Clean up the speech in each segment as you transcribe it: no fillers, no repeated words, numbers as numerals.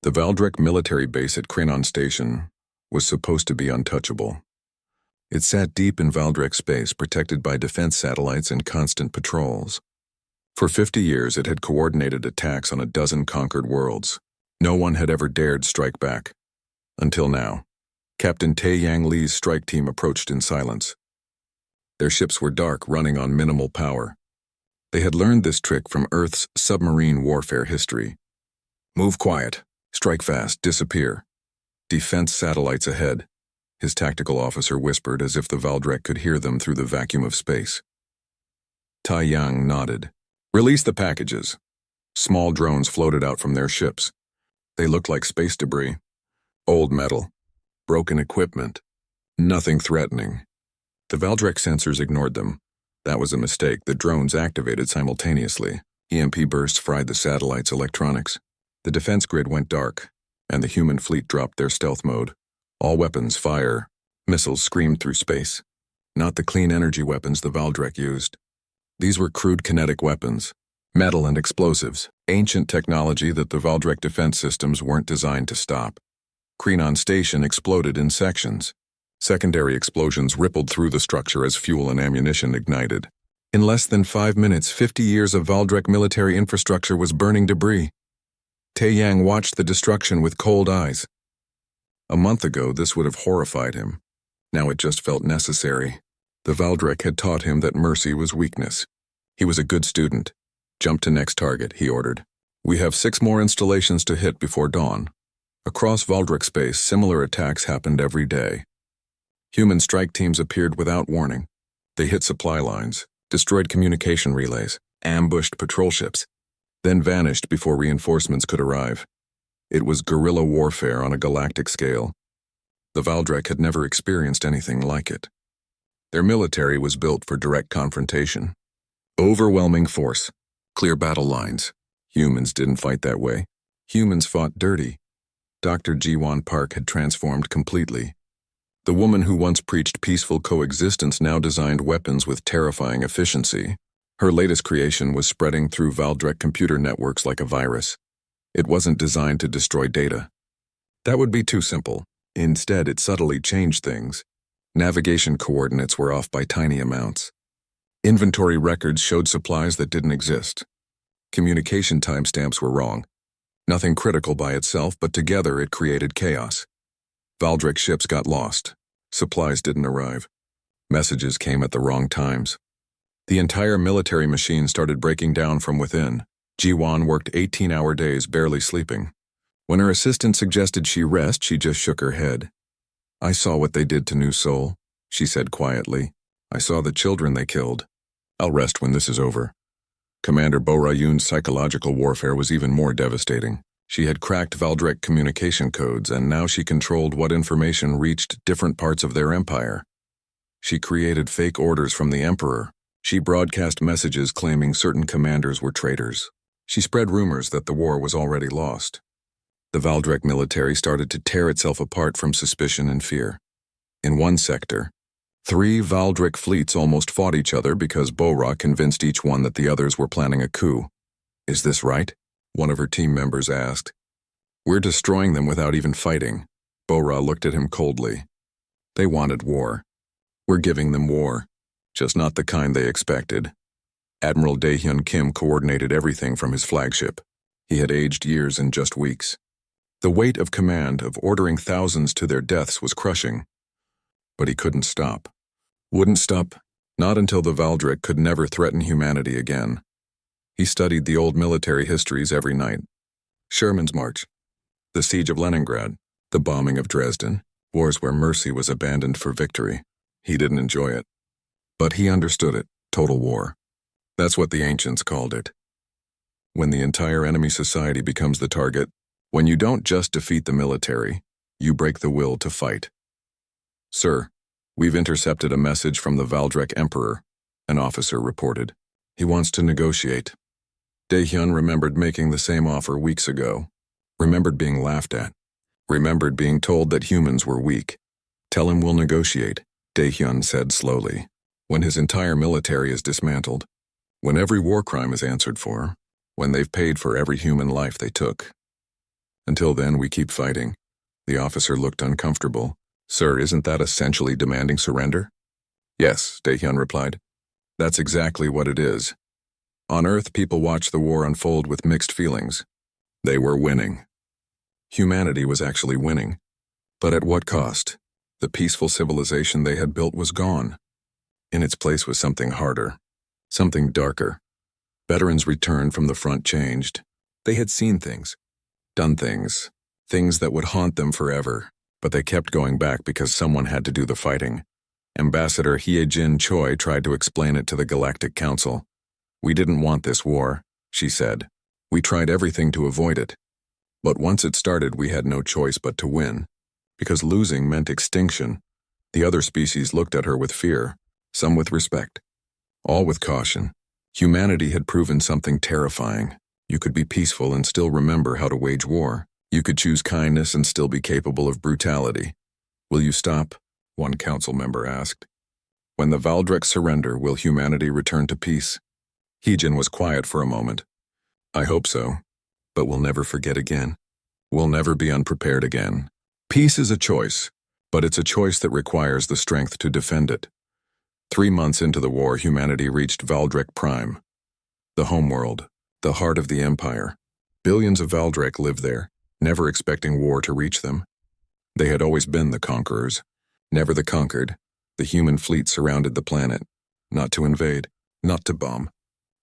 The Valdrek military base at Krenon Station was supposed to be untouchable. It sat deep in Valdrek space, protected by defense satellites and constant patrols. For 50 years, it had coordinated attacks on a dozen conquered worlds. No one had ever dared strike back. Until now. Captain Tae-Yang Lee's strike team approached in silence. Their ships were dark, running on minimal power. They had learned this trick from Earth's submarine warfare history. Move quiet, strike fast, disappear. Defense satellites ahead, his tactical officer whispered as if the Valdrek could hear them through the vacuum of space. Tai-Yang nodded. Release the packages. Small drones floated out from their ships. They looked like space debris. Old metal. Broken equipment. Nothing threatening. The Valdrek sensors ignored them. That was a mistake. The drones activated simultaneously. EMP bursts fried the satellite's electronics. The defense grid went dark, and the human fleet dropped their stealth mode. All weapons fire. Missiles screamed through space. Not the clean energy weapons the Valdrek used. These were crude kinetic weapons. Metal and explosives. Ancient technology that the Valdrek defense systems weren't designed to stop. Krenon Station exploded in sections. Secondary explosions rippled through the structure as fuel and ammunition ignited. In less than 5 minutes, 50 years of Valdrek military infrastructure was burning debris. Tae-Yang watched the destruction with cold eyes. A month ago, this would have horrified him. Now it just felt necessary. The Valdrek had taught him that mercy was weakness. He was a good student. Jump to next target, he ordered. We have 6 more installations to hit before dawn. Across Valdrek space, similar attacks happened every day. Human strike teams appeared without warning. They hit supply lines, destroyed communication relays, ambushed patrol ships, then vanished before reinforcements could arrive. It was guerrilla warfare on a galactic scale. The Valdrek had never experienced anything like it. Their military was built for direct confrontation. Overwhelming force, clear battle lines. Humans didn't fight that way. Humans fought dirty. Dr. Ji-Won Park had transformed completely. The woman who once preached peaceful coexistence now designed weapons with terrifying efficiency. Her latest creation was spreading through Valdrek computer networks like a virus. It wasn't designed to destroy data. That would be too simple. Instead, it subtly changed things. Navigation coordinates were off by tiny amounts. Inventory records showed supplies that didn't exist. Communication timestamps were wrong. Nothing critical by itself, but together it created chaos. Valdrek ships got lost. Supplies didn't arrive. Messages came at the wrong times. The entire military machine started breaking down from within. Ji-Won worked 18-hour days, barely sleeping. When her assistant suggested she rest, she just shook her head. I saw what they did to New Seoul, she said quietly. I saw the children they killed. I'll rest when this is over. Commander Bo Rayun's psychological warfare was even more devastating. She had cracked Valdrek communication codes, and now she controlled what information reached different parts of their empire. She created fake orders from the Emperor. She broadcast messages claiming certain commanders were traitors. She spread rumors that the war was already lost. The Valdrek military started to tear itself apart from suspicion and fear. In one sector, 3 Valdrek fleets almost fought each other because Bo-Ra convinced each one that the others were planning a coup. Is this right? One of her team members asked. We're destroying them without even fighting. Bo-Ra looked at him coldly. They wanted war. We're giving them war, just not the kind they expected. Admiral Dae-Hyun Kim coordinated everything from his flagship. He had aged years in just weeks. The weight of command, of ordering thousands to their deaths, was crushing. But he couldn't stop. Wouldn't stop, not until the Valdrek could never threaten humanity again. He studied the old military histories every night. Sherman's March, the siege of Leningrad, the bombing of Dresden, wars where mercy was abandoned for victory. He didn't enjoy it. But he understood it, total war. That's what the ancients called it. When the entire enemy society becomes the target, when you don't just defeat the military, you break the will to fight. Sir, we've intercepted a message from the Valdrek Emperor, an officer reported. He wants to negotiate. Dae-Hyun remembered making the same offer weeks ago. Remembered being laughed at. Remembered being told that humans were weak. Tell him we'll negotiate, Dae-Hyun said slowly. When his entire military is dismantled. When every war crime is answered for. When they've paid for every human life they took. Until then, we keep fighting." The officer looked uncomfortable. "Sir, isn't that essentially demanding surrender?" "Yes," Daehyun replied. "That's exactly what it is." On Earth, people watched the war unfold with mixed feelings. They were winning. Humanity was actually winning. But at what cost? The peaceful civilization they had built was gone. In its place was something harder, something darker. Veterans returned from the front changed. They had seen things, done things, things that would haunt them forever, but they kept going back because someone had to do the fighting. Ambassador Hye-jin Choi tried to explain it to the Galactic Council. "We didn't want this war," she said. "We tried everything to avoid it. But once it started, we had no choice but to win. Because losing meant extinction." The other species looked at her with fear, some with respect, all with caution. Humanity had proven something terrifying. You could be peaceful and still remember how to wage war. You could choose kindness and still be capable of brutality. "Will you stop?" one council member asked. "When the Valdreks surrender, will humanity return to peace?" Hye-jin was quiet for a moment. "I hope so. But we'll never forget again. We'll never be unprepared again. Peace is a choice, but it's a choice that requires the strength to defend it." 3 months into the war, humanity reached Valdrek Prime, the homeworld, the heart of the Empire. Billions of Valdrek lived there, never expecting war to reach them. They had always been the conquerors, never the conquered. The human fleet surrounded the planet, not to invade, not to bomb,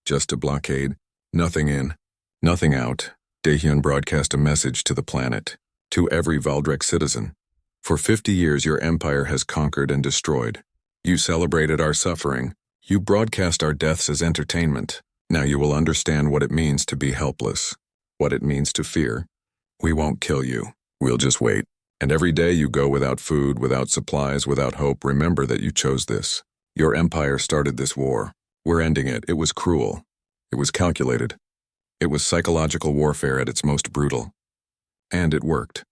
just to blockade. Nothing in, nothing out. Daehyun broadcast a message to the planet, to every Valdrek citizen. "For 50 years your empire has conquered and destroyed. You celebrated our suffering. You broadcast our deaths as entertainment. Now you will understand what it means to be helpless, what it means to fear. We won't kill you. We'll just wait. And every day you go without food, without supplies, without hope, remember that you chose this. Your empire started this war. We're ending it. It was cruel. It was calculated. It was psychological warfare at its most brutal. And it worked."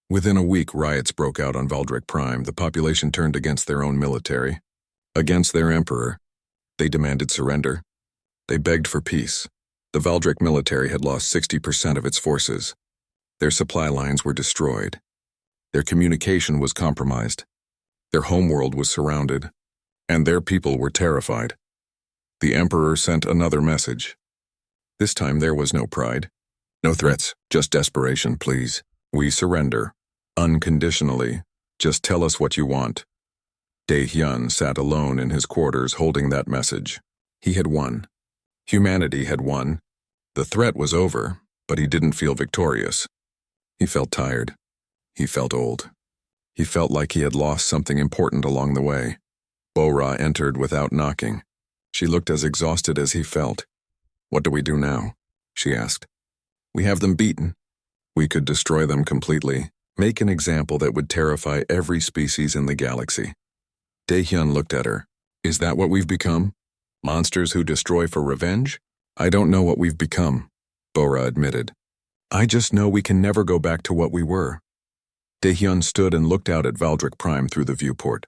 Within a week, riots broke out on Valdrek Prime. The population turned against their own military, against their emperor. They demanded surrender. They begged for peace. The Valdrek military had lost 60% of its forces. Their supply lines were destroyed. Their communication was compromised. Their homeworld was surrounded. And their people were terrified. The emperor sent another message. This time there was no pride. "No threats, just desperation, please. We surrender. Unconditionally. Just tell us what you want." Daehyun sat alone in his quarters holding that message. He had won. Humanity had won. The threat was over, but he didn't feel victorious. He felt tired. He felt old. He felt like he had lost something important along the way. Bo-Ra entered without knocking. She looked as exhausted as he felt. "What do we do now?" she asked. "We have them beaten. We could destroy them completely, make an example that would terrify every species in the galaxy." Daehyun looked at her. "Is that what we've become? Monsters who destroy for revenge?" "I don't know what we've become," Bo-Ra admitted. "I just know we can never go back to what we were." Daehyun stood and looked out at Valdrek Prime through the viewport.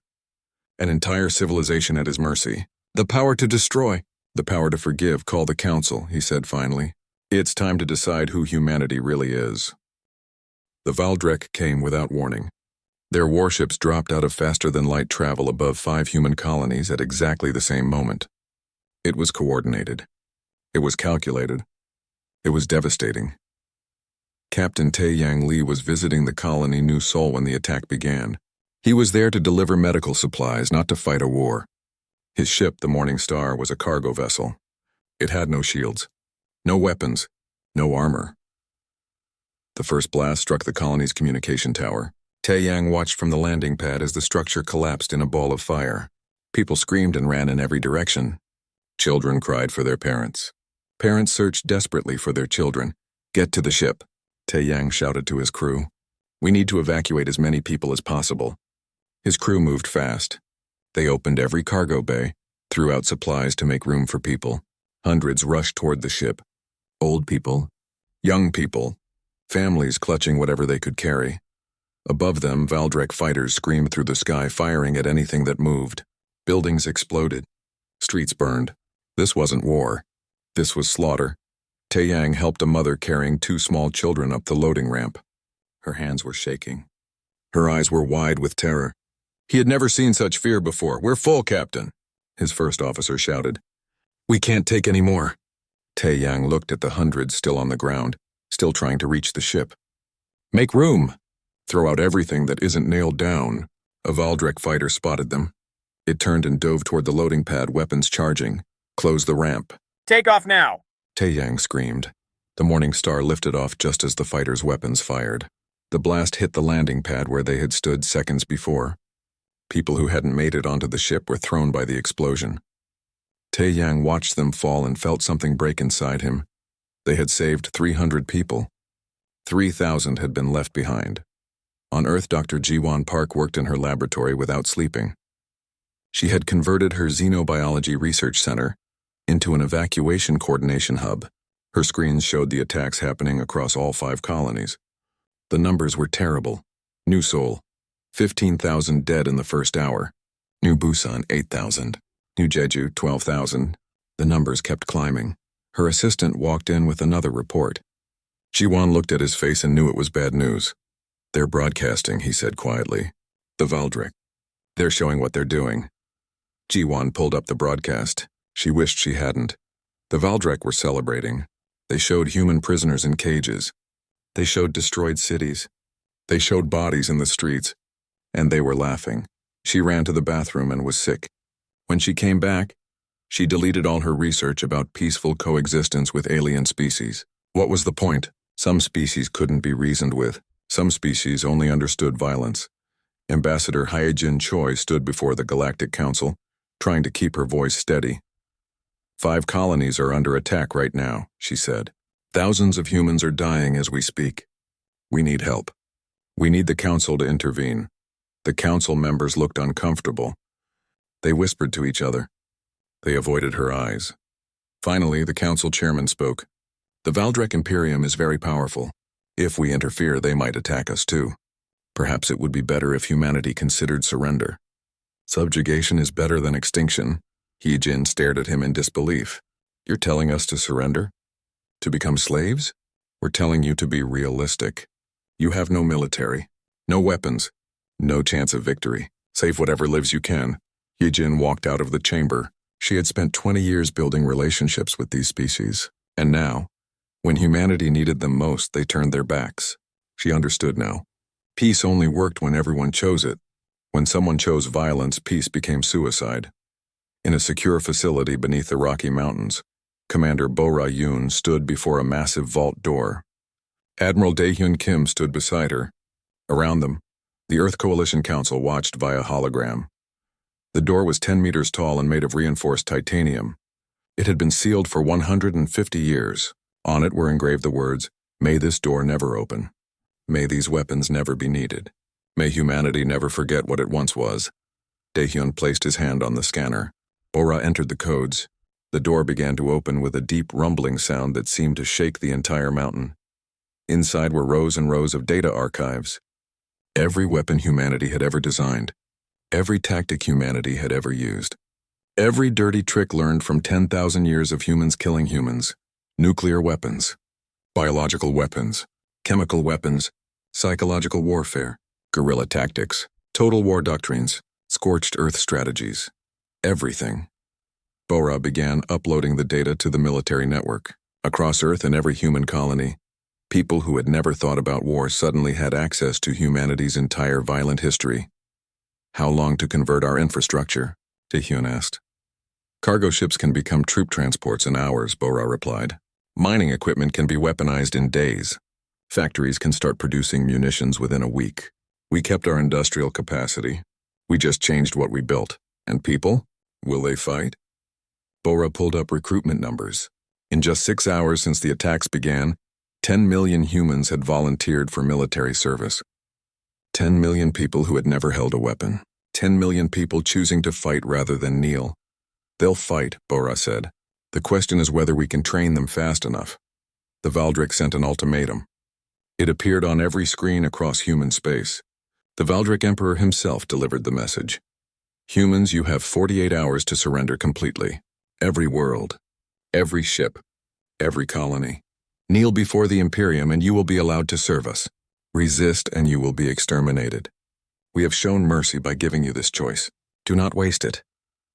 An entire civilization at his mercy. "The power to destroy, the power to forgive, call the council," he said finally. "It's time to decide who humanity really is." The Valdrek came without warning. Their warships dropped out of faster-than-light travel above 5 human colonies at exactly the same moment. It was coordinated. It was calculated. It was devastating. Captain Tae-Yang Lee was visiting the colony New Seoul when the attack began. He was there to deliver medical supplies, not to fight a war. His ship, the Morning Star, was a cargo vessel. It had no shields, no weapons, no armor. The first blast struck the colony's communication tower. Tae-Yang watched from the landing pad as the structure collapsed in a ball of fire. People screamed and ran in every direction. Children cried for their parents. Parents searched desperately for their children. "Get to the ship," Tae-Yang shouted to his crew. "We need to evacuate as many people as possible." His crew moved fast. They opened every cargo bay, threw out supplies to make room for people. Hundreds rushed toward the ship. Old people, young people, families clutching whatever they could carry. Above them, Valdrek fighters screamed through the sky, firing at anything that moved. Buildings exploded. Streets burned. This wasn't war. This was slaughter. Taeyang helped a mother carrying two small children up the loading ramp. Her hands were shaking. Her eyes were wide with terror. He had never seen such fear before. "We're full, Captain," his first officer shouted. "We can't take any more." Taeyang looked at the hundreds still on the ground, still trying to reach the ship. "Make room! Throw out everything that isn't nailed down." A Valdrek fighter spotted them. It turned and dove toward the loading pad, weapons charging. "Close the ramp." "Take off now!" Taeyang screamed. The Morning Star lifted off just as the fighter's weapons fired. The blast hit the landing pad where they had stood seconds before. People who hadn't made it onto the ship were thrown by the explosion. Taeyang watched them fall and felt something break inside him. They had saved 300 people. 3,000 had been left behind. On Earth, Dr. Jiwon Park worked in her laboratory without sleeping. She had converted her xenobiology research center into an evacuation coordination hub. Her screens showed the attacks happening across all 5 colonies. The numbers were terrible. New Seoul, 15,000 dead in the first hour. New Busan, 8,000. New Jeju, 12,000. The numbers kept climbing. Her assistant walked in with another report. Jiwon looked at his face and knew it was bad news. "They're broadcasting," he said quietly. "The Valdrek. They're showing what they're doing." Jiwon pulled up the broadcast. She wished she hadn't. The Valdrek were celebrating. They showed human prisoners in cages. They showed destroyed cities. They showed bodies in the streets. And they were laughing. She ran to the bathroom and was sick. When she came back, she deleted all her research about peaceful coexistence with alien species. What was the point? Some species couldn't be reasoned with. Some species only understood violence. Ambassador Hyejin Choi stood before the Galactic Council, trying to keep her voice steady. 5 colonies are under attack right now, she said. Thousands of humans are dying as we speak. We need help. We need the Council to intervene. The Council members looked uncomfortable. They whispered to each other. They avoided her eyes. Finally, the Council chairman spoke. "The Valdrek Imperium is very powerful. If we interfere, they might attack us too. Perhaps it would be better if humanity considered surrender." "Subjugation is better than extinction." Hyejin stared at him in disbelief. "You're telling us to surrender? To become slaves? We're telling you to be realistic. You have no military, no weapons, no chance of victory. Save whatever lives you can." Hyejin walked out of the chamber. She had spent 20 years building relationships with these species. And now, when humanity needed them most, they turned their backs. She understood now. Peace only worked when everyone chose it. When someone chose violence, peace became suicide. In a secure facility beneath the Rocky Mountains, Commander Bora Yoon stood before a massive vault door. Admiral Daehyun Kim stood beside her. Around them, the Earth Coalition Council watched via hologram. The door was 10 meters tall and made of reinforced titanium. It had been sealed for 150 years. On it were engraved the words, "May this door never open. May these weapons never be needed. May humanity never forget what it once was." Daehyun placed his hand on the scanner. Bora entered the codes. The door began to open with a deep rumbling sound that seemed to shake the entire mountain. Inside were rows and rows of data archives. Every weapon humanity had ever designed. Every tactic humanity had ever used. Every dirty trick learned from 10,000 years of humans killing humans. Nuclear weapons, biological weapons, chemical weapons, psychological warfare, guerrilla tactics, total war doctrines, scorched earth strategies. Everything. Bora began uploading the data to the military network. Across Earth and every human colony, people who had never thought about war suddenly had access to humanity's entire violent history. "How long to convert our infrastructure?" Daehyun asked. "Cargo ships can become troop transports in hours," Bora replied. "Mining equipment can be weaponized in days. Factories can start producing munitions within a week. We kept our industrial capacity. We just changed what we built. And people? Will they fight?" Bora pulled up recruitment numbers. In just 6 hours since the attacks began, 10 million humans had volunteered for military service. 10 million people who had never held a weapon. 10 million people choosing to fight rather than kneel. "They'll fight," Bora said. "The question is whether we can train them fast enough." The Valdrek sent an ultimatum. It appeared on every screen across human space. The Valdrek Emperor himself delivered the message. "Humans, you have 48 hours to surrender completely. Every world, every ship, Every colony. Kneel before the Imperium and you will be allowed to serve us. Resist and you will be exterminated. We have shown mercy by giving you this choice. Do not waste it.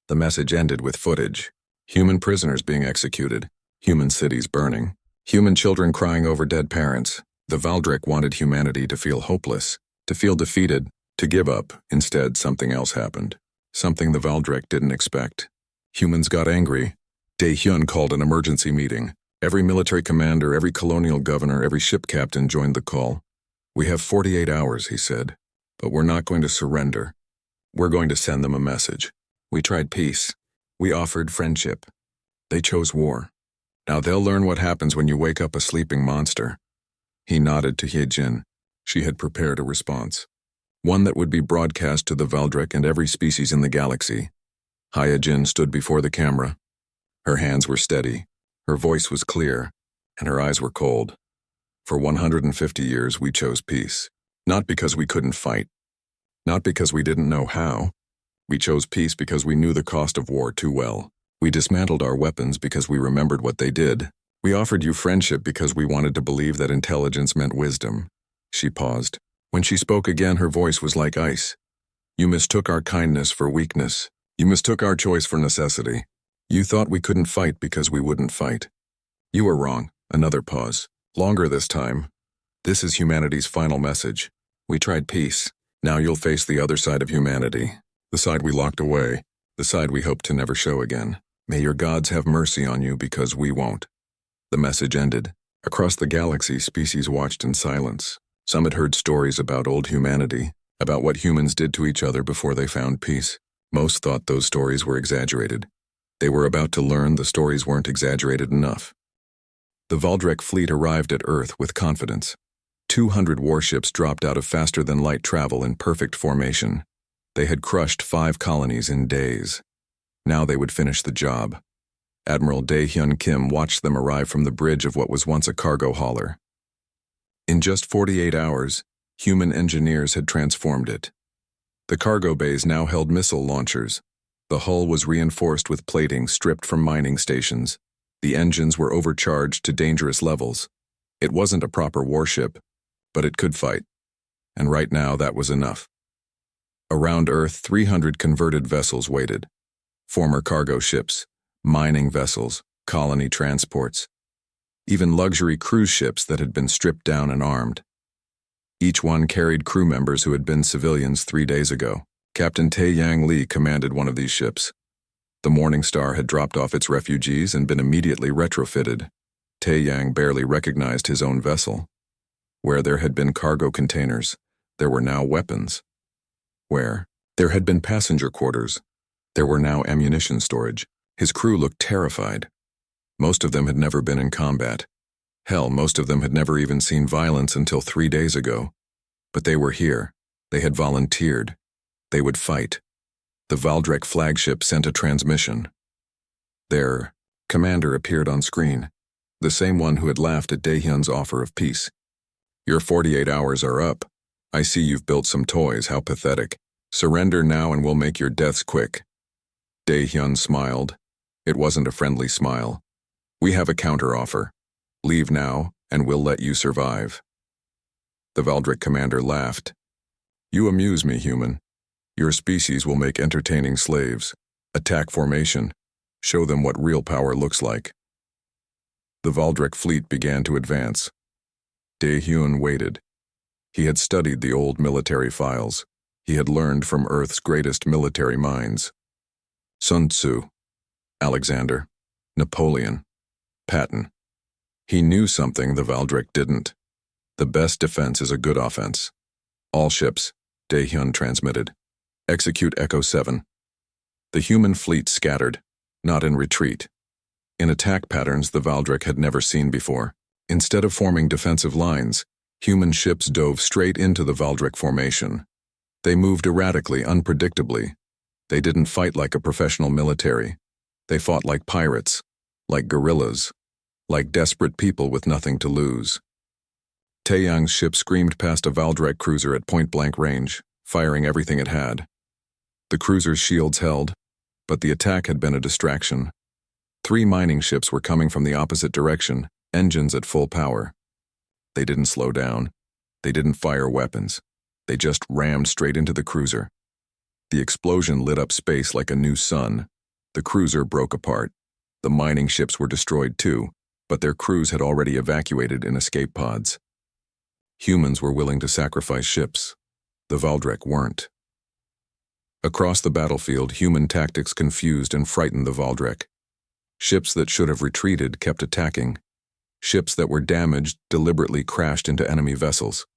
The message ended with footage. Human prisoners being executed. Human cities burning. Human children crying over dead parents. The Valdrek wanted humanity to feel hopeless, to feel defeated, to give up. Instead, something else happened. Something the Valdrek didn't expect. Humans got angry. Dae-hyun called an emergency meeting. Every military commander, every colonial governor, every ship captain joined the call. We have 48 hours, he said, but we're not going to surrender. We're going to send them a message. We tried peace. We offered friendship. They chose war. Now they'll learn what happens when you wake up a sleeping monster. He nodded to Hyejin. She had prepared a response. One that would be broadcast to the Valdrek and every species in the galaxy. Hyejin stood before the camera. Her hands were steady, her voice was clear, and her eyes were cold. For 150 years we chose peace. Not because we couldn't fight. Not because we didn't know how. We chose peace because we knew the cost of war too well. We dismantled our weapons because we remembered what they did. We offered you friendship because we wanted to believe that intelligence meant wisdom. She paused. When she spoke again, her voice was like ice. You mistook our kindness for weakness. You mistook our choice for necessity. You thought we couldn't fight because we wouldn't fight. You were wrong. Another pause. Longer this time. This is humanity's final message. We tried peace. Now you'll face the other side of humanity. The side we locked away. The side we hope to never show again. May your gods have mercy on you because we won't. The message ended. Across the galaxy, species watched in silence. Some had heard stories about old humanity, about what humans did to each other before they found peace. Most thought those stories were exaggerated. They were about to learn the stories weren't exaggerated enough. The Valdrek fleet arrived at Earth with confidence. 200 warships dropped out of faster-than-light travel in perfect formation. They had crushed 5 colonies in days. Now they would finish the job. Admiral Dae-hyun Kim watched them arrive from the bridge of what was once a cargo hauler. In just 48 hours, human engineers had transformed it. The cargo bays now held missile launchers. The hull was reinforced with plating stripped from mining stations. The engines were overcharged to dangerous levels. It wasn't a proper warship, but it could fight. And right now that was enough. Around Earth, 300 converted vessels waited. Former cargo ships, mining vessels, colony transports, even luxury cruise ships that had been stripped down and armed. Each one carried crew members who had been civilians 3 days ago. Captain Tae-yang Lee commanded one of these ships. The Morning Star had dropped off its refugees and been immediately retrofitted. Tae-yang barely recognized his own vessel. Where there had been cargo containers, there were now weapons. Where there had been passenger quarters, there were now ammunition storage. His crew looked terrified. Most of them had never been in combat. Hell, most of them had never even seen violence until 3 days ago. But they were here. They had volunteered. They would fight. The Valdrek flagship sent a transmission. Their commander appeared on screen, the same one who had laughed at Dae-hyun's offer of peace. Your 48 hours are up. I see you've built some toys, how pathetic. Surrender now and we'll make your deaths quick. Dae-hyun smiled. It wasn't a friendly smile. We have a counteroffer. Leave now, and we'll let you survive. The Valdrek commander laughed. You amuse me, human. Your species will make entertaining slaves. Attack formation. Show them what real power looks like. The Valdrek fleet began to advance. Dae-hyun waited. He had studied the old military files. He had learned from Earth's greatest military minds. Sun Tzu, Alexander, Napoleon, Patton. He knew something the Valdrek didn't. The best defense is a good offense. All ships, Dae-hyun transmitted. Execute Echo 7. The human fleet scattered, not in retreat. In attack patterns the Valdrek had never seen before. Instead of forming defensive lines, human ships dove straight into the Valdrek formation. They moved erratically, unpredictably. They didn't fight like a professional military. They fought like pirates, like guerrillas, like desperate people with nothing to lose. Tae-yang's ship screamed past a Valdrek cruiser at point-blank range, firing everything it had. The cruiser's shields held, but the attack had been a distraction. 3 mining ships were coming from the opposite direction, engines at full power. They didn't slow down. They didn't fire weapons. They just rammed straight into the cruiser. The explosion lit up space like a new sun. The cruiser broke apart. The mining ships were destroyed too, but their crews had already evacuated in escape pods. Humans were willing to sacrifice ships. The Valdrek weren't. Across the battlefield, human tactics confused and frightened the Valdrek. Ships that should have retreated kept attacking. Ships that were damaged deliberately crashed into enemy vessels.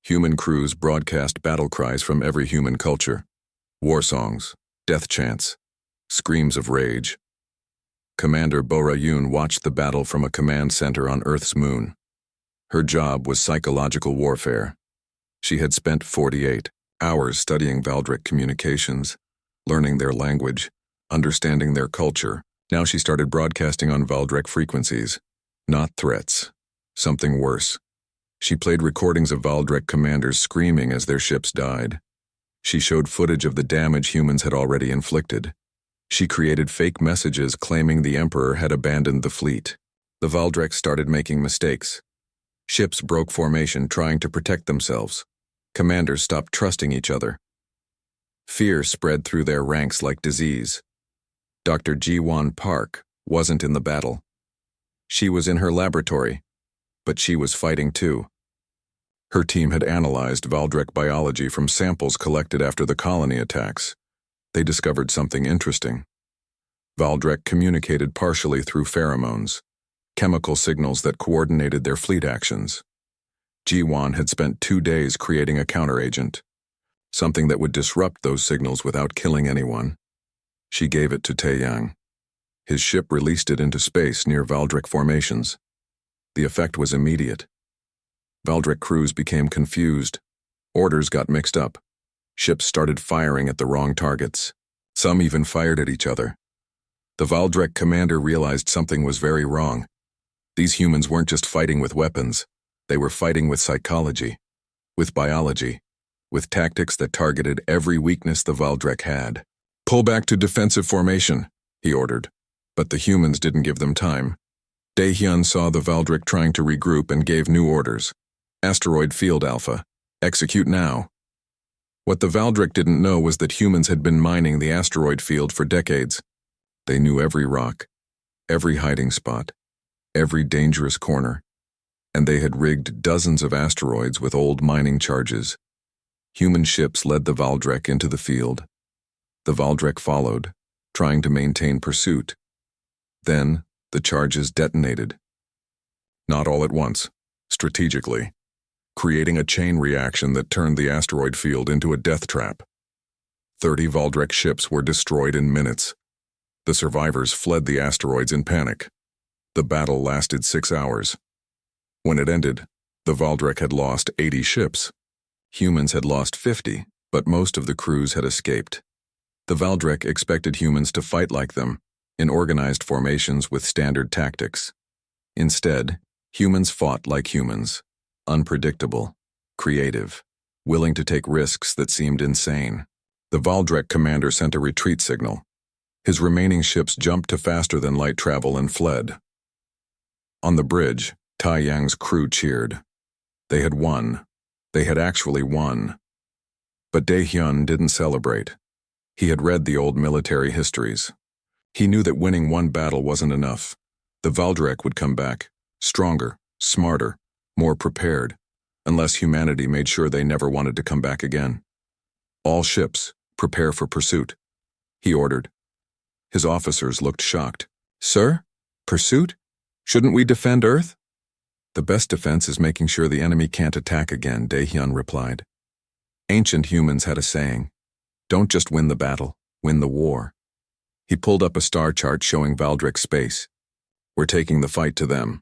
Human crews broadcast battle cries from every human culture. War songs, death chants, screams of rage. Commander Borayun watched the battle from a command center on Earth's moon. Her job was psychological warfare. She had spent 48 hours studying Valdrek communications, learning their language, understanding their culture. Now she started broadcasting on Valdrek frequencies. Not threats. Something worse. She played recordings of Valdrek commanders screaming as their ships died. She showed footage of the damage humans had already inflicted. She created fake messages claiming the Emperor had abandoned the fleet. The Valdrek started making mistakes. Ships broke formation trying to protect themselves. Commanders stopped trusting each other. Fear spread through their ranks like disease. Dr. Ji-won Park wasn't in the battle. She was in her laboratory, but she was fighting too. Her team had analyzed Valdrek biology from samples collected after the colony attacks. They discovered something interesting. Valdrek communicated partially through pheromones, chemical signals that coordinated their fleet actions. Ji-won had spent 2 days creating a counteragent, something that would disrupt those signals without killing anyone. She gave it to Taeyang. His ship released it into space near Valdrek formations. The effect was immediate. Valdrek crews became confused. Orders got mixed up. Ships started firing at the wrong targets. Some even fired at each other. The Valdrek commander realized something was very wrong. These humans weren't just fighting with weapons. They were fighting with psychology, with biology, with tactics that targeted every weakness the Valdrek had. "Pull back to defensive formation," he ordered. But the humans didn't give them time. Daehyun saw the Valdrek trying to regroup and gave new orders. "Asteroid Field Alpha. Execute now." What the Valdrek didn't know was that humans had been mining the asteroid field for decades. They knew every rock, every hiding spot, every dangerous corner, and they had rigged dozens of asteroids with old mining charges. Human ships led the Valdrek into the field. The Valdrek followed, trying to maintain pursuit. Then, the charges detonated. Not all at once, strategically, creating a chain reaction that turned the asteroid field into a death trap. 30 Valdrek ships were destroyed in minutes. The survivors fled the asteroids in panic. The battle lasted 6 hours. When it ended, the Valdrek had lost 80 ships. Humans had lost 50, but most of the crews had escaped. The Valdrek expected humans to fight like them, in organized formations with standard tactics. Instead, humans fought like humans, unpredictable, creative, willing to take risks that seemed insane. The Valdrek commander sent a retreat signal. His remaining ships jumped to faster-than-light travel and fled. On the bridge, Taeyang's crew cheered. They had won. They had actually won. But Daehyun didn't celebrate. He had read the old military histories. He knew that winning one battle wasn't enough. The Valdrek would come back, stronger, smarter, more prepared, unless humanity made sure they never wanted to come back again. "All ships, prepare for pursuit," he ordered. His officers looked shocked. "Sir? Pursuit? Shouldn't we defend Earth?" "The best defense is making sure the enemy can't attack again," Daehyun replied. Ancient humans had a saying, "Don't just win the battle, win the war." He pulled up a star chart showing Valdrek space. "We're taking the fight to them."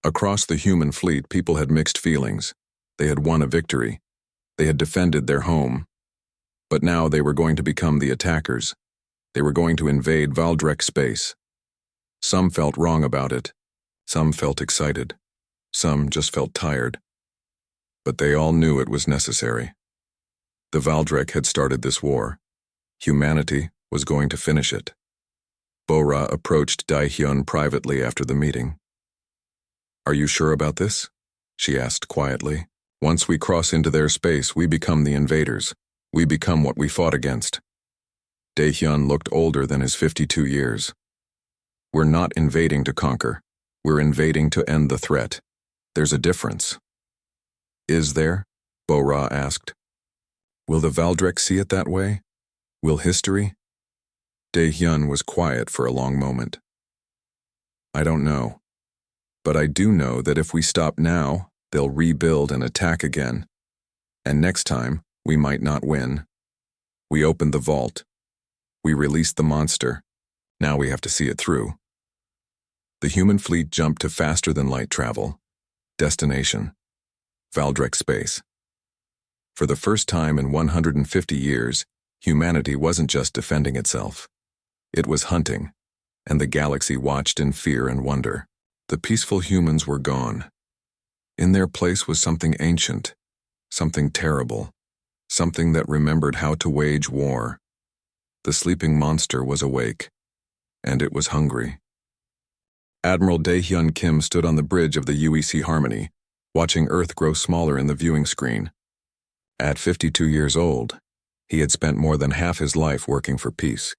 Across the human fleet, people had mixed feelings. They had won a victory. They had defended their home. But now they were going to become the attackers. They were going to invade Valdrek space. Some felt wrong about it. Some felt excited. Some just felt tired. But they all knew it was necessary. The Valdrek had started this war. Humanity was going to finish it. Bo-Ra approached Dae-hyun privately after the meeting. "Are you sure about this?" she asked quietly. "Once we cross into their space, we become the invaders. We become what we fought against." Dae-hyun looked older than his 52 years. "We're not invading to conquer. We're invading to end the threat. There's a difference." "Is there?" Bo-Ra asked. "Will the Valdrek see it that way? Will history?" Dae-hyun was quiet for a long moment. "I don't know. But I do know that if we stop now, they'll rebuild and attack again. And next time, we might not win. We opened the vault. We released the monster. Now we have to see it through." The human fleet jumped to faster-than-light travel. Destination: Valdrek space. For the first time in 150 years, humanity wasn't just defending itself. It was hunting, and the galaxy watched in fear and wonder. The peaceful humans were gone. In their place was something ancient, something terrible, something that remembered how to wage war. The sleeping monster was awake, and it was hungry. Admiral Dae-hyun Kim stood on the bridge of the UEC Harmony, watching Earth grow smaller in the viewing screen. At 52 years old, he had spent more than half his life working for peace.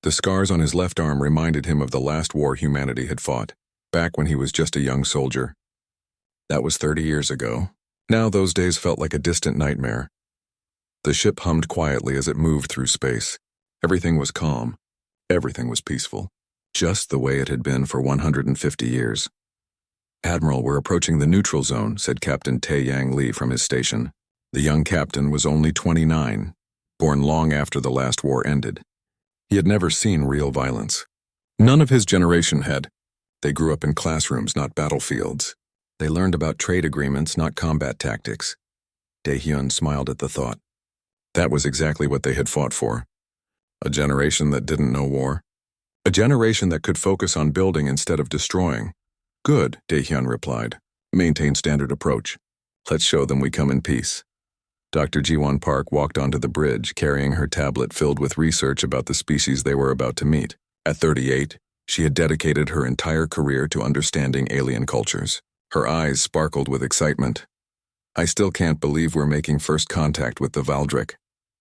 The scars on his left arm reminded him of the last war humanity had fought, back when he was just a young soldier. That was 30 years ago. Now those days felt like a distant nightmare. The ship hummed quietly as it moved through space. Everything was calm. Everything was peaceful. Just the way it had been for 150 years. "Admiral, we're approaching the neutral zone," said Captain Tae-Yang Lee from his station. The young captain was only 29, born long after the last war ended. He had never seen real violence. None of his generation had. They grew up in classrooms, not battlefields. They learned about trade agreements, not combat tactics. Dae-hyun smiled at the thought. That was exactly what they had fought for. A generation that didn't know war. A generation that could focus on building instead of destroying. "Good," Dae-hyun replied. "Maintain standard approach. Let's show them we come in peace." Dr. Ji-won Park walked onto the bridge, carrying her tablet filled with research about the species they were about to meet. At 38, she had dedicated her entire career to understanding alien cultures. Her eyes sparkled with excitement. "I still can't believe we're making first contact with the Valdrek,"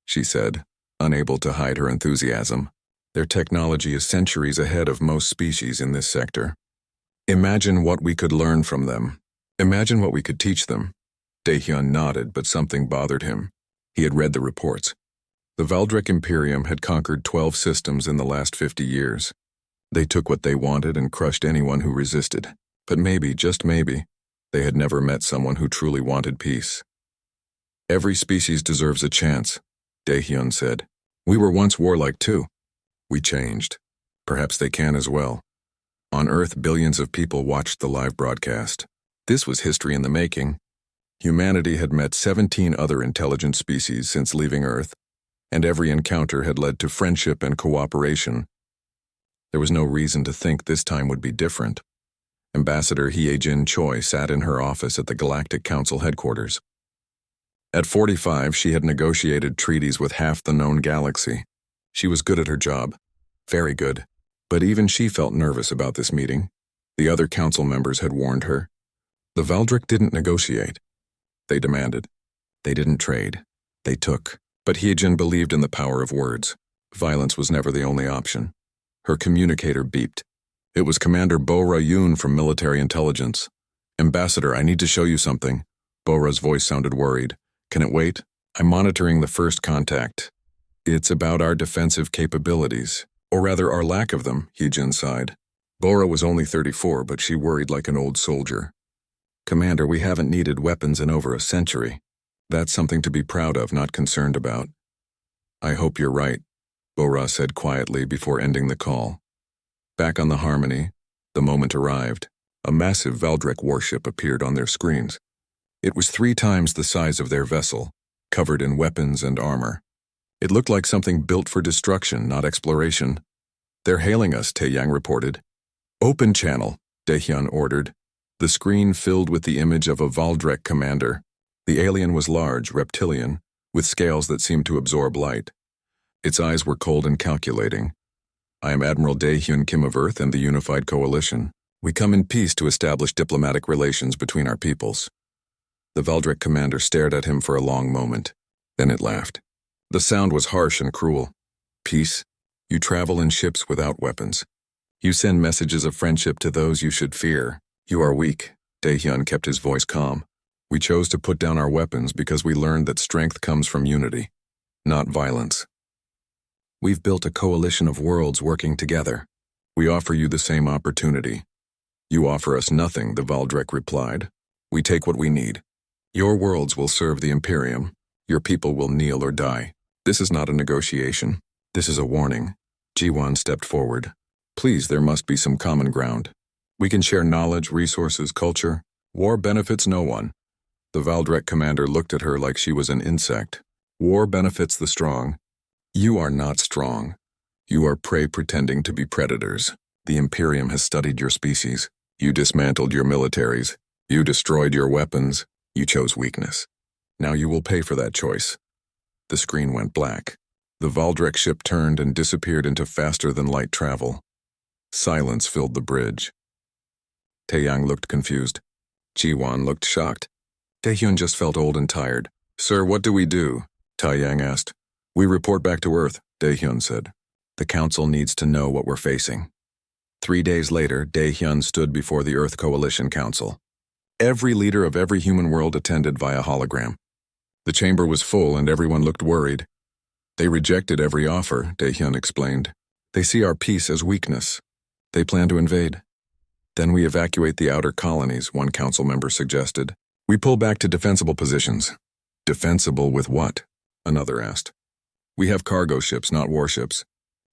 she said, unable to hide her enthusiasm. "Their technology is centuries ahead of most species in this sector. Imagine what we could learn from them. Imagine what we could teach them." Dae-hyun nodded, but something bothered him. He had read the reports. The Valdrek Imperium had conquered 12 systems in the last 50 years. They took what they wanted and crushed anyone who resisted. But maybe, just maybe, they had never met someone who truly wanted peace. "Every species deserves a chance," Dae-hyun said. "We were once warlike too. We changed. Perhaps they can as well." On Earth, billions of people watched the live broadcast. This was history in the making. Humanity had met 17 other intelligent species since leaving Earth, and every encounter had led to friendship and cooperation. There was no reason to think this time would be different. Ambassador Hye-jin Choi sat in her office at the Galactic Council headquarters. At 45, she had negotiated treaties with half the known galaxy. She was good at her job. Very good. But even she felt nervous about this meeting. The other council members had warned her. The Valdrek didn't negotiate. They demanded. They didn't trade. They took. But Hye-jin believed in the power of words. Violence was never the only option. Her communicator beeped. It was Commander Bo-Ra Yoon from Military Intelligence. "Ambassador, I need to show you something." Bo-Ra's voice sounded worried. "Can it wait? I'm monitoring the first contact. It's about our defensive capabilities. Or rather, our lack of them," Hye-jin sighed. Bo-Ra was only 34, but she worried like an old soldier. "Commander, we haven't needed weapons in over a century. That's something to be proud of, not concerned about." "I hope you're right," Bo-Ra said quietly before ending the call. Back on the Harmony, the moment arrived. A massive Valdrek warship appeared on their screens. It was 3 times the size of their vessel, covered in weapons and armor. It looked like something built for destruction, not exploration. "They're hailing us," Tae-Yang reported. "Open channel," Dae-hyun ordered. The screen filled with the image of a Valdrek commander. The alien was large, reptilian, with scales that seemed to absorb light. Its eyes were cold and calculating. I am Admiral Dae-Hyun Kim of Earth and the Unified Coalition. We come in peace to establish diplomatic relations between our peoples. The Valdrek commander stared at him for a long moment. Then it laughed. The sound was harsh and cruel. Peace? You travel in ships without weapons. You send messages of friendship to those you should fear. You are weak. Dae-Hyun kept his voice calm. We chose to put down our weapons because we learned that strength comes from unity, not violence. We've built a coalition of worlds working together. We offer you the same opportunity. You offer us nothing, the Valdrek replied. We take what we need. Your worlds will serve the Imperium. Your people will kneel or die. This is not a negotiation. This is a warning. Ji-won stepped forward. Please, there must be some common ground. We can share knowledge, resources, culture. War benefits no one. The Valdrek commander looked at her like she was an insect. War benefits the strong. You are not strong. You are prey pretending to be predators. The Imperium has studied your species. You dismantled your militaries. You destroyed your weapons. You chose weakness. Now you will pay for that choice. The screen went black. The Valdrek ship turned and disappeared into faster-than-light travel. Silence filled the bridge. Taeyang looked confused. Ji-won looked shocked. Dae-Hyun just felt old and tired. Sir, what do we do? Taeyang asked. We report back to Earth, Dae-Hyun said. The Council needs to know what we're facing. 3 days later, Dae-Hyun stood before the Earth Coalition Council. Every leader of every human world attended via hologram. The chamber was full and everyone looked worried. They rejected every offer, Dae-Hyun explained. They see our peace as weakness. They plan to invade. Then we evacuate the outer colonies, one council member suggested. We pull back to defensible positions. Defensible with what? Another asked. We have cargo ships, not warships.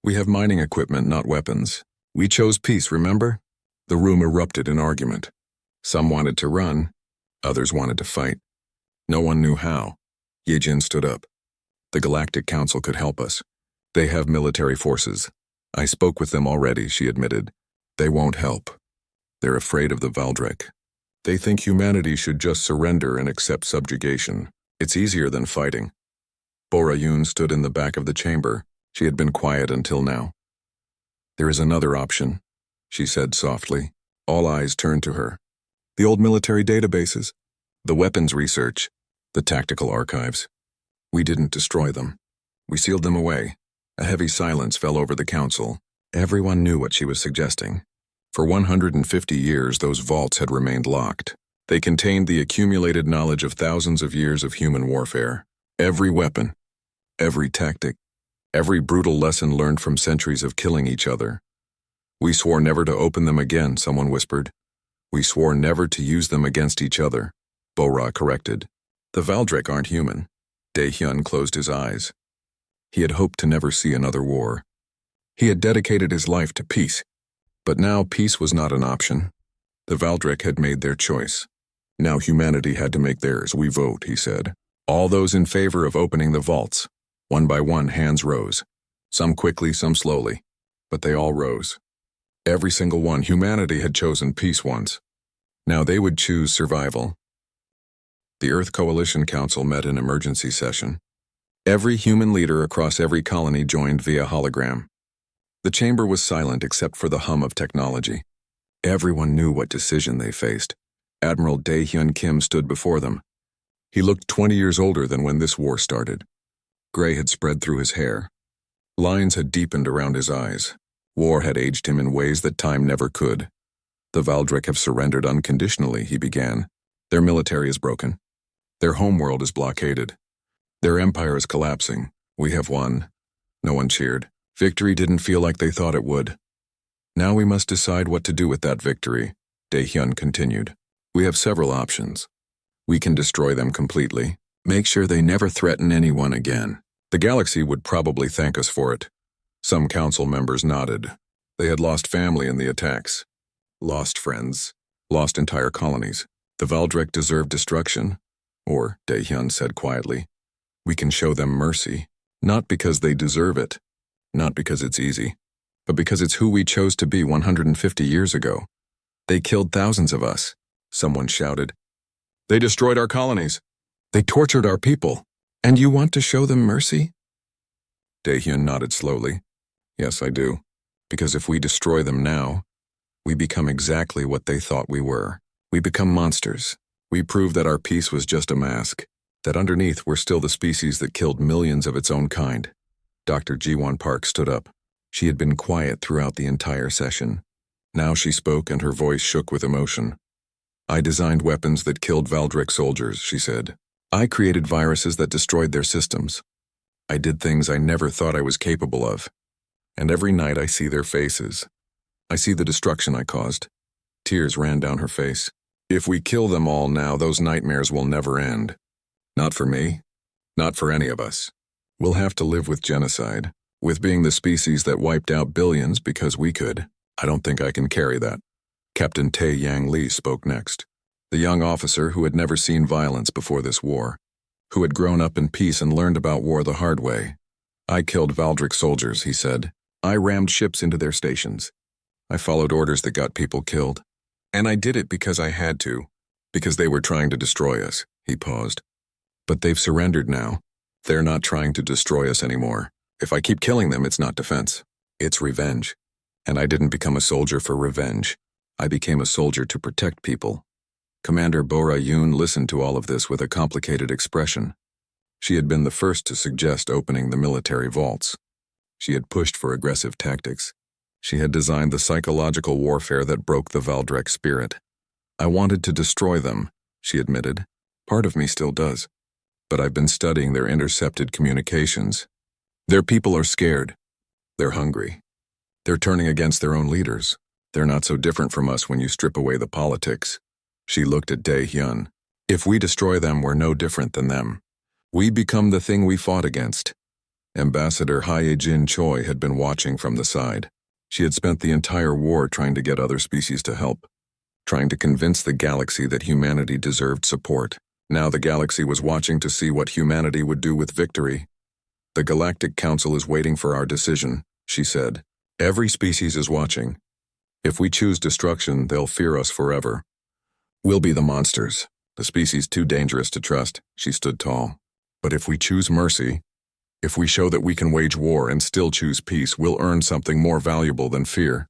We have mining equipment, not weapons. We chose peace, remember? The room erupted in argument. Some wanted to run. Others wanted to fight. No one knew how. Ye-Jin stood up. The Galactic Council could help us. They have military forces. I spoke with them already, she admitted. They won't help. They're afraid of the Valdrek. They think humanity should just surrender and accept subjugation. It's easier than fighting. Bora-Yoon stood in the back of the chamber. She had been quiet until now. There is another option, she said softly. All eyes turned to her. The old military databases, the weapons research, the tactical archives. We didn't destroy them. We sealed them away. A heavy silence fell over the council. Everyone knew what she was suggesting. For 150 years, those vaults had remained locked. They contained the accumulated knowledge of thousands of years of human warfare. Every weapon, every tactic, every brutal lesson learned from centuries of killing each other. We swore never to open them again, someone whispered. We swore never to use them against each other, Bora corrected. The Valdrek aren't human. Dae-Hyun closed his eyes. He had hoped to never see another war. He had dedicated his life to peace. But now peace was not an option. The Valdrek had made their choice. Now humanity had to make theirs. We vote, he said. All those in favor of opening the vaults. One by one, hands rose. Some quickly, some slowly. But they all rose. Every single one. Humanity had chosen peace once. Now they would choose survival. The Earth Coalition Council met in emergency session. Every human leader across every colony joined via hologram. The chamber was silent except for the hum of technology. Everyone knew what decision they faced. Admiral Dae-Hyun Kim stood before them. He looked 20 years older than when this war started. Gray had spread through his hair. Lines had deepened around his eyes. War had aged him in ways that time never could. The Valdrek have surrendered unconditionally, he began. Their military is broken. Their homeworld is blockaded. Their empire is collapsing. We have won. No one cheered. Victory didn't feel like they thought it would. Now we must decide what to do with that victory, Dae-Hyun continued. We have several options. We can destroy them completely. Make sure they never threaten anyone again. The galaxy would probably thank us for it. Some council members nodded. They had lost family in the attacks. Lost friends. Lost entire colonies. The Valdrek deserve destruction. Or, Dae-Hyun said quietly, we can show them mercy. Not because they deserve it. Not because it's easy, but because it's who we chose to be 150 years ago. They killed thousands of us, someone shouted. They destroyed our colonies. They tortured our people. And you want to show them mercy? Dae-Hyun nodded slowly. Yes, I do. Because if we destroy them now, we become exactly what they thought we were. We become monsters. We prove that our peace was just a mask, that underneath we're still the species that killed millions of its own kind. Dr. Jiwon Park stood up. She had been quiet throughout the entire session. Now she spoke and her voice shook with emotion. I designed weapons that killed Valdrek soldiers, she said. I created viruses that destroyed their systems. I did things I never thought I was capable of. And every night I see their faces. I see the destruction I caused. Tears ran down her face. If we kill them all now, those nightmares will never end. Not for me. Not for any of us. We'll have to live with genocide, with being the species that wiped out billions because we could. I don't think I can carry that. Captain Tae Yang Lee spoke next. The young officer who had never seen violence before this war, who had grown up in peace and learned about war the hard way. I killed Valdrek soldiers, he said. I rammed ships into their stations. I followed orders that got people killed. And I did it because I had to, because they were trying to destroy us. He paused. But they've surrendered now. They're not trying to destroy us anymore. If I keep killing them, it's not defense. It's revenge. And I didn't become a soldier for revenge. I became a soldier to protect people. Commander Bora Yoon listened to all of this with a complicated expression. She had been the first to suggest opening the military vaults. She had pushed for aggressive tactics. She had designed the psychological warfare that broke the Valdrek spirit. I wanted to destroy them, she admitted. Part of me still does. But I've been studying their intercepted communications. Their people are scared. They're hungry. They're turning against their own leaders. They're not so different from us when you strip away the politics. She looked at Dae-hyun. If we destroy them, we're no different than them. We become the thing we fought against. Ambassador Hye-jin Choi had been watching from the side. She had spent the entire war trying to get other species to help, trying to convince the galaxy that humanity deserved support. Now the galaxy was watching to see what humanity would do with victory. The Galactic Council is waiting for our decision, she said. Every species is watching. If we choose destruction, they'll fear us forever. We'll be the monsters, the species too dangerous to trust. She stood tall. But if we choose mercy, if we show that we can wage war and still choose peace, we'll earn something more valuable than fear.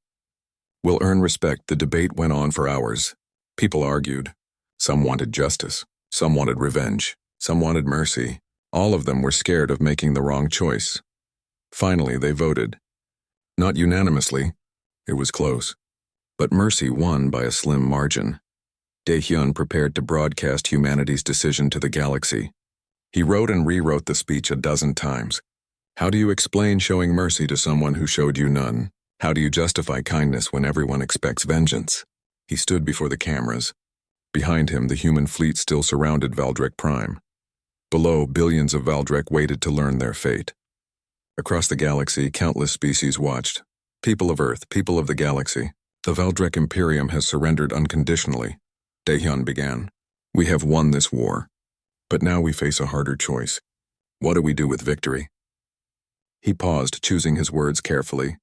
We'll earn respect. The debate went on for hours. People argued. Some wanted justice. Some wanted revenge. Some wanted mercy. All of them were scared of making the wrong choice. Finally, they voted. Not unanimously. It was close. But mercy won by a slim margin. Dae-hyun prepared to broadcast humanity's decision to the galaxy. He wrote and rewrote the speech a dozen times. How do you explain showing mercy to someone who showed you none? How do you justify kindness when everyone expects vengeance? He stood before the cameras. Behind him, the human fleet still surrounded Valdrek Prime. Below, billions of Valdrek waited to learn their fate. Across the galaxy, countless species watched. People of Earth, people of the galaxy. The Valdrek Imperium has surrendered unconditionally. Dae-hyun began. We have won this war. But now we face a harder choice. What do we do with victory? He paused, choosing his words carefully.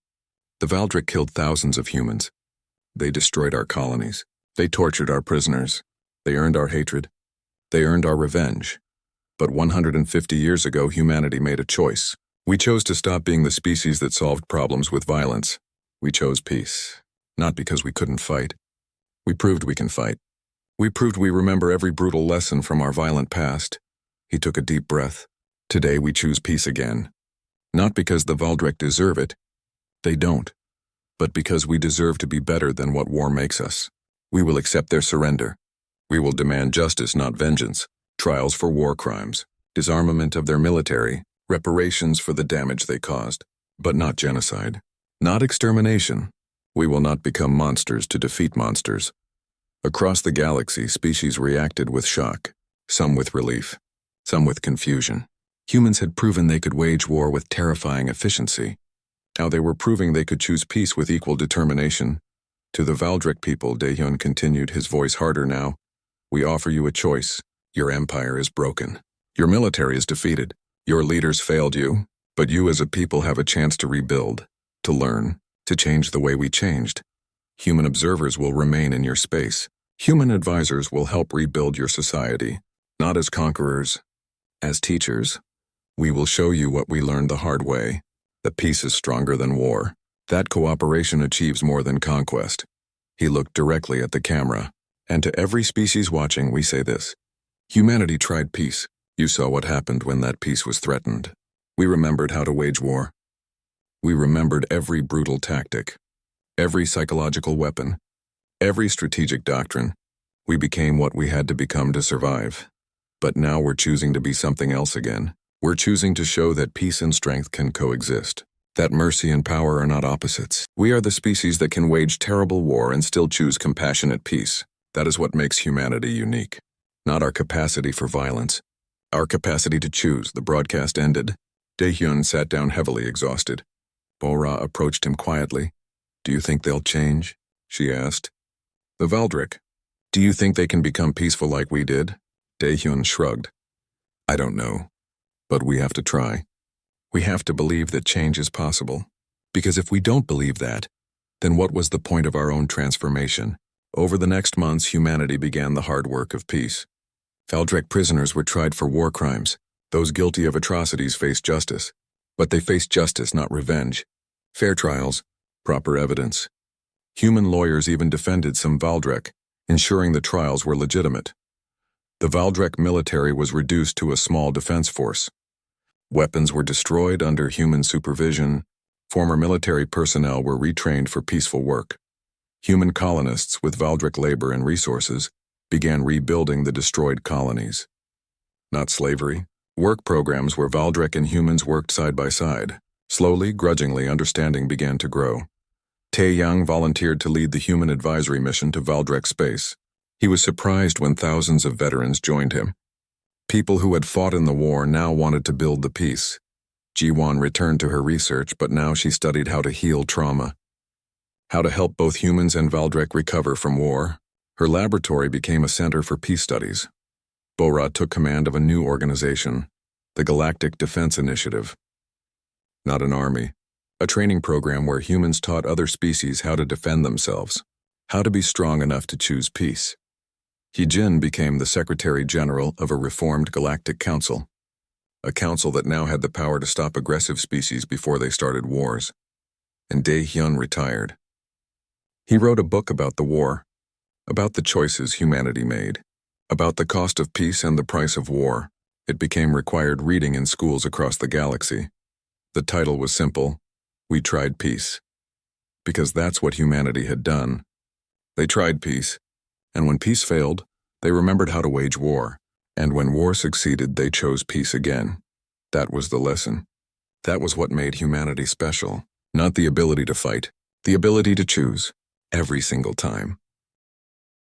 The Valdrek killed thousands of humans. They destroyed our colonies. They tortured our prisoners. They earned our hatred. They earned our revenge. But 150 years ago, humanity made a choice. We chose to stop being the species that solved problems with violence. We chose peace. Not because we couldn't fight. We proved we can fight. We proved we remember every brutal lesson from our violent past. He took a deep breath. Today we choose peace again. Not because the Valdrek deserve it. They don't. But because we deserve to be better than what war makes us. We will accept their surrender. We will demand justice, not vengeance. Trials for war crimes. Disarmament of their military. Reparations for the damage they caused. But not genocide. Not extermination. We will not become monsters to defeat monsters. Across the galaxy, species reacted with shock, some with relief, some with confusion. Humans had proven they could wage war with terrifying efficiency. Now they were proving they could choose peace with equal determination. To the Valdrek people, Dae-hyun continued, his voice harder now. We offer you a choice. Your empire is broken. Your military is defeated. Your leaders failed you, but you as a people have a chance to rebuild, to learn, to change the way we changed. Human observers will remain in your space. Human advisors will help rebuild your society, not as conquerors, as teachers. We will show you what we learned the hard way, that peace is stronger than war. That cooperation achieves more than conquest. He looked directly at the camera. And to every species watching, we say this. Humanity tried peace. You saw what happened when that peace was threatened. We remembered how to wage war. We remembered every brutal tactic, every psychological weapon, every strategic doctrine. We became what we had to become to survive. But now we're choosing to be something else again. We're choosing to show that peace and strength can coexist, that mercy and power are not opposites. We are the species that can wage terrible war and still choose compassionate peace. That is what makes humanity unique. Not our capacity for violence, our capacity to choose. The broadcast ended. Dae-hyun sat down heavily exhausted. Bo-ra approached him quietly. Do you think they'll change? She asked. The Valdric. Do you think they can become peaceful like we did? Dae-hyun shrugged. I don't know. But we have to try. We have to believe that change is possible. Because if we don't believe that, then what was the point of our own transformation? Over the next months, humanity began the hard work of peace. Valdric prisoners were tried for war crimes. Those guilty of atrocities faced justice. But they faced justice, not revenge. Fair trials, proper evidence. Human lawyers even defended some Valdric, ensuring the trials were legitimate. The Valdric military was reduced to a small defense force. Weapons were destroyed under human supervision. Former military personnel were retrained for peaceful work. Human colonists with Valdric labor and resources began rebuilding the destroyed colonies. Not slavery. Work programs where Valdric and humans worked side by side. Slowly, grudgingly, understanding began to grow. Tae-young volunteered to lead the human advisory mission to Valdric space. He was surprised when thousands of veterans joined him. People who had fought in the war now wanted to build the peace. Ji-won returned to her research, but now she studied how to heal trauma. How to help both humans and Valdric recover from war. Her laboratory became a center for peace studies. Bo-ra took command of a new organization, the Galactic Defense Initiative. Not an army, a training program where humans taught other species how to defend themselves, how to be strong enough to choose peace. Hee-jin became the Secretary General of a reformed Galactic Council, a council that now had the power to stop aggressive species before they started wars. And Dae-hyun retired. He wrote a book about the war, about the choices humanity made, about the cost of peace and the price of war. It became required reading in schools across the galaxy. The title was simple, We Tried Peace. Because that's what humanity had done. They tried peace, and when peace failed, they remembered how to wage war, and when war succeeded, they chose peace again. That was the lesson. That was what made humanity special. Not the ability to fight, the ability to choose, every single time.